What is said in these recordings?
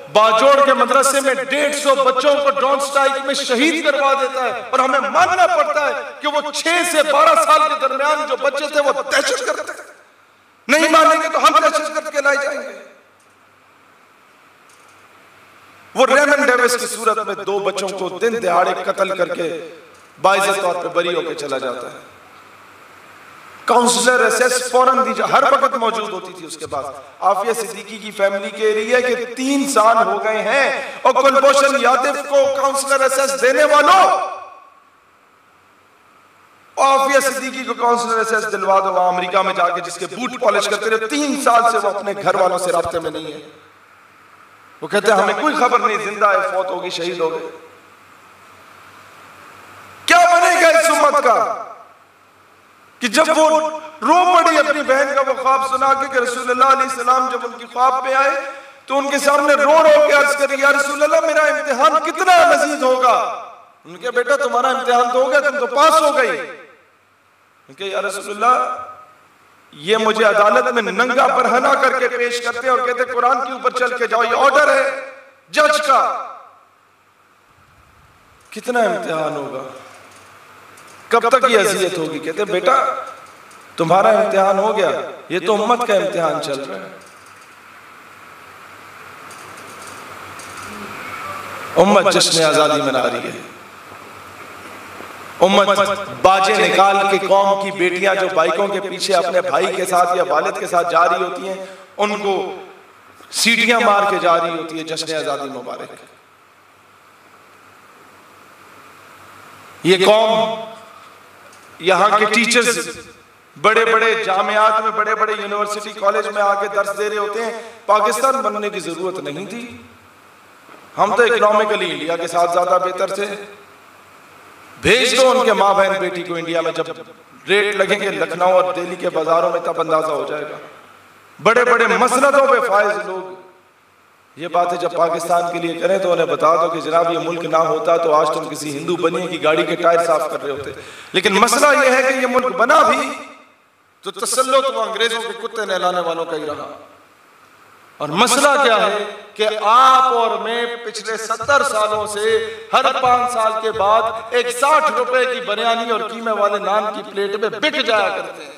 बाजोड़ के मदरसे में 150 बच्चों को ड्रोन स्ट्राइक में शहीद करवा देता है, और हमें मानना पड़ता है कि वो 6 से 12 साल के दरमियान जो बच्चे थे वो दहशतगर्द थे। नहीं मानेंगे तो हम दहशतगर्द कहलाए जाएंगे। वो रेमन डेविस की सूरत में 2 बच्चों को दिन दहाड़े कत्ल करके बाइज्जत तौर पे बरी होकर चला जाता है। काउंसलर एसएस फौरन दी हर वक्त मौजूद होती थी उसके पास। आफिया सिद्दीकी की फैमिली कह रही है कि 3 साल हो गए हैं और कुलभूषण यादव को काउंसलर एसएस देने वालों, आफिया सिद्दीकी को काउंसलर एसएस दिलवा दो, वहां अमेरिका में जाके जिसके बूट पॉलिश करते रहे। 3 साल से वो अपने घर वालों से रास्ते में नहीं है। वो कहते हैं हमें कोई खबर नहीं, जिंदा है, फौत होगी, शहीद हो गए। क्या बनेगा इस उम्मत का कि जब वो रो पड़ी अपनी बहन का वो ख्वाब सुना के रसूलुल्लाह अलैहि सलाम जब उनकी ख्वाब में आए तो उनके सामने रो रो के अर्ज करी, या रसूलुल्लाह मेरा इम्तिहान कितना मजीद होगा? उनके बेटा तुम्हारा इम्तिहान तो हो गया, तुम तो पास हो गई। उनके या रसूलुल्लाह ये मुझे अदालत में नंगा बरहना करके पेश करते हैं और कहते कुरान के ऊपर चल के जाओ, ये ऑर्डर है जज का। कितना इम्तिहान होगा, कब तक ये अजियत होगी? कहते बेटा तुम्हारा इम्तिहान हो गया, ये तो उम्मत का इम्तिहान चल रहा है। उम्मत जश्न आजादी मना रही है। उम्मत बाजे निकाल के कौम की बेटियां जो बाइकों के पीछे अपने भाई के साथ या वालिद के साथ जा रही होती हैं, उनको सीटियां मार के जा रही होती है। जश्न आजादी मुबारक। ये कौम, यहाँ के टीचर्स बड़े बड़े जामियात में, बड़े बड़े यूनिवर्सिटी कॉलेज में आके दर्स दे रहे होते हैं। पाकिस्तान बनने की जरूरत नहीं थी, हम तो इकोनॉमिकली इंडिया के साथ ज्यादा बेहतर थे। भेज दो उनके माँ बहन बेटी को इंडिया में, जब रेट लगेंगे लखनऊ और दिल्ली के बाजारों में तब अंदाजा हो जाएगा। बड़े बड़े मसनदों पे फायज लोग ये बातें जब पाकिस्तान के लिए करें तो उन्हें बता दो कि जनाब ये मुल्क ना होता तो आज तुम किसी हिंदू बनिए की गाड़ी के टायर साफ कर रहे होते। लेकिन मसला ये है कि ये मुल्क बना भी तो तसल्लुत तो अंग्रेजों के कुत्ते नहलाने वालों का ही रहा। और मसला क्या है कि आप और मैं पिछले 70 सालों से हर 5 साल के बाद एक 60 रुपए की बिरयानी और कीमे वाले नान की प्लेट में बिक जाया करते हैं।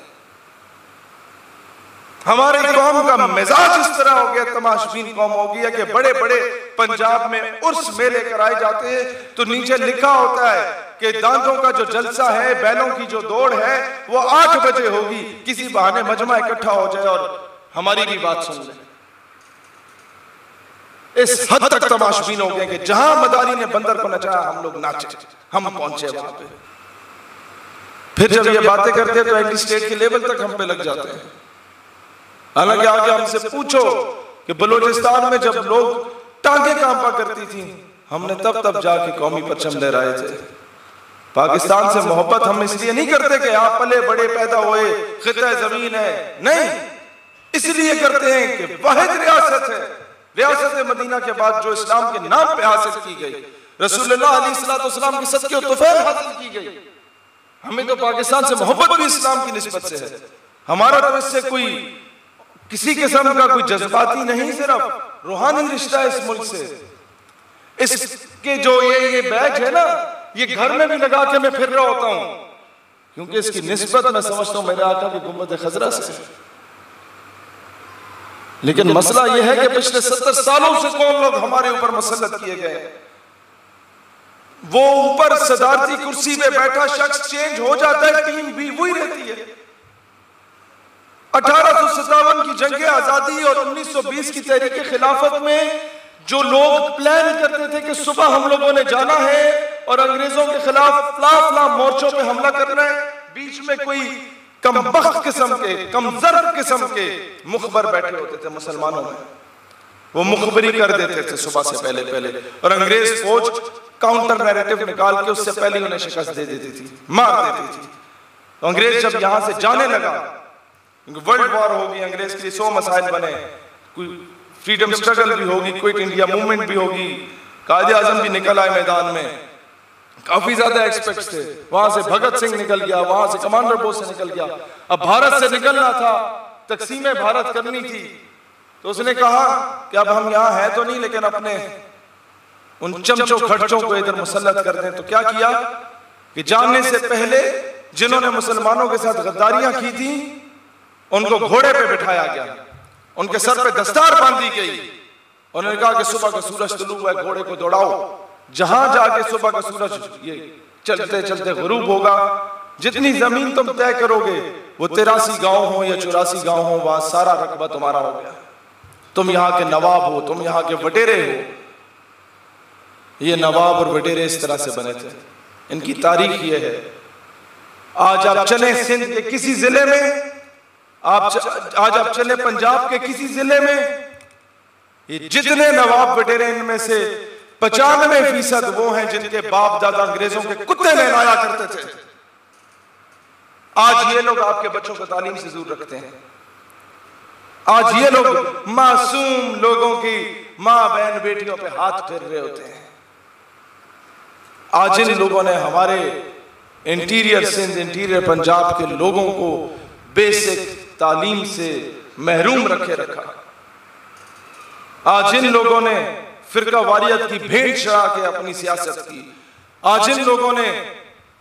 हमारे कौम का मिजाज इस तरह हो गया, तमाशबीन कौम हो गया कि बड़े बड़े पंजाब में उर्स मेले कराए जाते हैं तो नीचे लिखा होता है कि दांतों का जो जलसा है, बैलों की जो दौड़ है वो 8 बजे होगी। किसी बहाने मजमा इकट्ठा हो जाए और हमारी भी बात सुन ले। इस हद तक तमाशबीन हो गए कि जहां मदारी ने बंदर को नचाया हम लोग नाचे, हम पहुंचे वहां पे। फिर जब ये बातें करते तो एंटी स्टेट के लेवल तक हम पे लग जाते हैं। हालांकि आगे हमसे पूछो कि बलूचिस्तान में जब लोग टांगे कांपा करती थी, हमने तब जाके कौमी परचम लहराए थे। पाकिस्तान से मोहब्बत हम इसलिए नहीं करते कि आप पले बड़े पैदा हुए, खिता जमीन है, नहीं, इसलिए करते हैं कि वाहिद रियासत है, रियासत मदीना के बाद जो इस्लाम के नाम पे हासिल की गई, रसूलुल्लाह अलैहिस्सलाम की सदक़े और तुफैल हासिल की गई। हमें तो पाकिस्तान से मोहब्बत भी इस्लाम की निस्बत से है। हमारा तो इससे कोई किसी किस्म का कोई जज्बाती नहीं, सिर्फ रूहानी रिश्ता है इस मुल्क से। इसके जो ये बैग है ना, ये घर में भी लगा के मैं फिर रहा होता हूं, क्योंकि इसकी निस्बत मैं समझता हूं मेरे आका की गुंबद खजरा से। लेकिन मसला यह है कि पिछले 70 सालों से कौन लोग हमारे ऊपर मुसल्लत किए गए। वो ऊपर सदारती कुर्सी पे बैठा शख्स चेंज हो जाता है, टीम भी वही रहती है। 1857 की जंग आजादी और 1920 की तहरीक खिलाफत में जो लोग प्लान करते थे कि सुबह हम लोगों ने जाना है और अंग्रेजों के खिलाफ फला मोर्चों पे हमला करना है, बीच में कोई कमबख्त किस्म के, कमजर किस्म के मुखबर बैठे होते थे मुसलमानों में। वो मुखबरी कर देते थे सुबह से पहले और अंग्रेज फौज काउंटर नैरेटिव निकाल के उससे पहले उन्हें शिकस्त दे देती थी, मार देती थी। तो अंग्रेज जब यहां से जाने लगा, वर्ल्ड वॉर होगी, अंग्रेज के लिए 100 मसाइल बने, कोई फ्रीडम स्ट्रगल भी होगी, क्विट इंडिया मूवमेंट भी होगी, कायदे आजम भी निकल आए मैदान में, काफी ज्यादा एक्सपेक्ट्स थे। वहां से भगत सिंह निकल गया, वहां से कमांडर बोस से निकल गया। अब भारत से निकलना था, तकसीम भारत करनी थी, तो उसने कहा कि अब हम यहाँ हैं तो नहीं, लेकिन अपने उन चमचों खर्चों को इधर मुसल्लत कर दें। तो क्या किया कि जाने से पहले जिन्होंने मुसलमानों के साथ गद्दारियां की थी उनको घोड़े पे बिठाया गया, उनके सर पे दस्तार बांधी गई। उन्होंने कहा कि सुबह का सूरज तुलू हुआ है, घोड़े को दौड़ाओ, जहां जाके सुबह का सूरज ये चलते चलते गुरूब होगा, जितनी जमीन तुम तय करोगे, वो 83 गांव हो या 84 गांव हो, वहां सारा रकबा तुम्हारा हो गया। तुम यहाँ के नवाब हो, तुम यहाँ के वडेरे हो। ये नवाब और वडेरे इस तरह से बने थे, इनकी तारीख ये है। आज आप चले सिंध के किसी जिले में, आज आप चले पंजाब के किसी जिले में, ये जितने नवाब वडेरे, इनमें से 95% वो हैं जिनके बाप दादा अंग्रेजों के कुत्ते नहलाया करते थे। आज ये लोग आपके बच्चों को तालीम से दूर रखते हैं। आज ये लोग मासूम लोगों की मां बहन बेटियों पे हाथ फेर रहे होते हैं। आज इन लोगों ने हमारे इंटीरियर सिंध, इंटीरियर पंजाब के लोगों को बेसिक तालीम से महरूम रखा। आज इन लोगों ने फिरका वारियत की भेंट चढ़ा के अपनी सियासत की। आज इन लोगों ने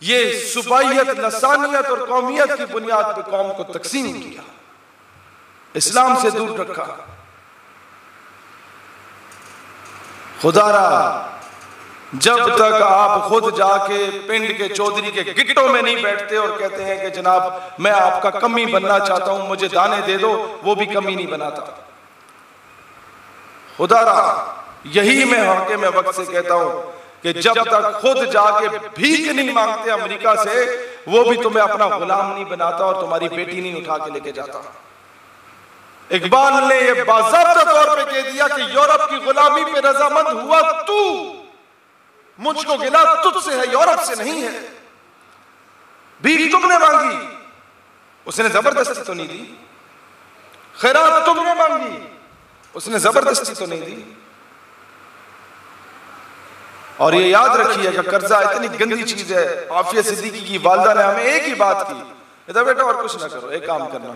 ये सुबाइयत, लसानियत और कौमियत की बुनियाद पर कौम को तकसीम किया, इस्लाम से दूर रखा। खुदारा, जब तक आप खुद जाके पिंड के चौधरी के गिट्टों में नहीं बैठते और कहते हैं कि जनाब मैं आपका कमी बनना चाहता हूं, मुझे दाने दे दो, वो भी कमी नहीं बनाता। खुदारा, यही मैं हक़ में वक्त से कहता हूं कि जब तक खुद जाके भीख नहीं मांगते अमेरिका से, वो भी तुम्हें अपना गुलाम नहीं बनाता और तुम्हारी बेटी नहीं उठा के लेके जाता। इकबाल ने यह बाज़ाब्ता तौर पे कह दिया कि यूरोप की गुलामी पे रजामंद हुआ तू, मुझको गिला तुझसे है, यूरोप से नहीं है। भीख तुमने मांगी, उसने जबरदस्ती तो नहीं दी। खैरात तुमने मांगी, उसने जबरदस्ती तो नहीं दी। और ये याद रखिए कि कर्जा इतनी गंदी चीज है। आफिया सिद्दीकी की वालिदा ने हमें एक ही बात की, इधर बेटा और कुछ ना करो, एक काम करना,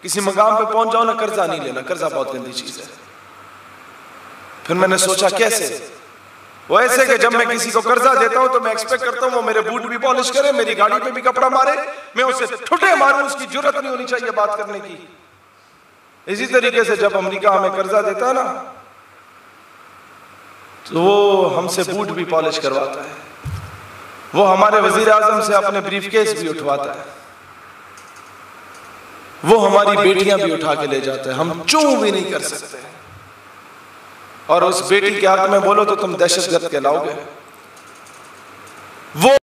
किसी मकाम पे पहुंच जाओ ना, कर्जा नहीं लेना, कर्जा बहुत गंदी चीज है। फिर मैंने सोचा कैसे? वो ऐसे कि जब मैं किसी को कर्जा देता हूं तो मैं एक्सपेक्ट करता हूं वो मेरे बूट भी पॉलिश करे, मेरी गाड़ी पे भी कपड़ा मारे, मैं उसे ठुटे मारूं, उसकी जरूरत नहीं होनी चाहिए बात करने की। इसी तरीके से जब अमेरिका हमें कर्जा देता है ना, तो वो हमसे बूट भी पॉलिश करवाता है, वो हमारे वजीर आजम से अपने ब्रीफकेस भी उठवाता है, वो हमारी बेटियां भी उठा के ले जाता है, हम चूं भी नहीं कर सकते। और उस बेटी के हाथ में बोलो तो तुम दहशतगर्द कहलाओगे। वो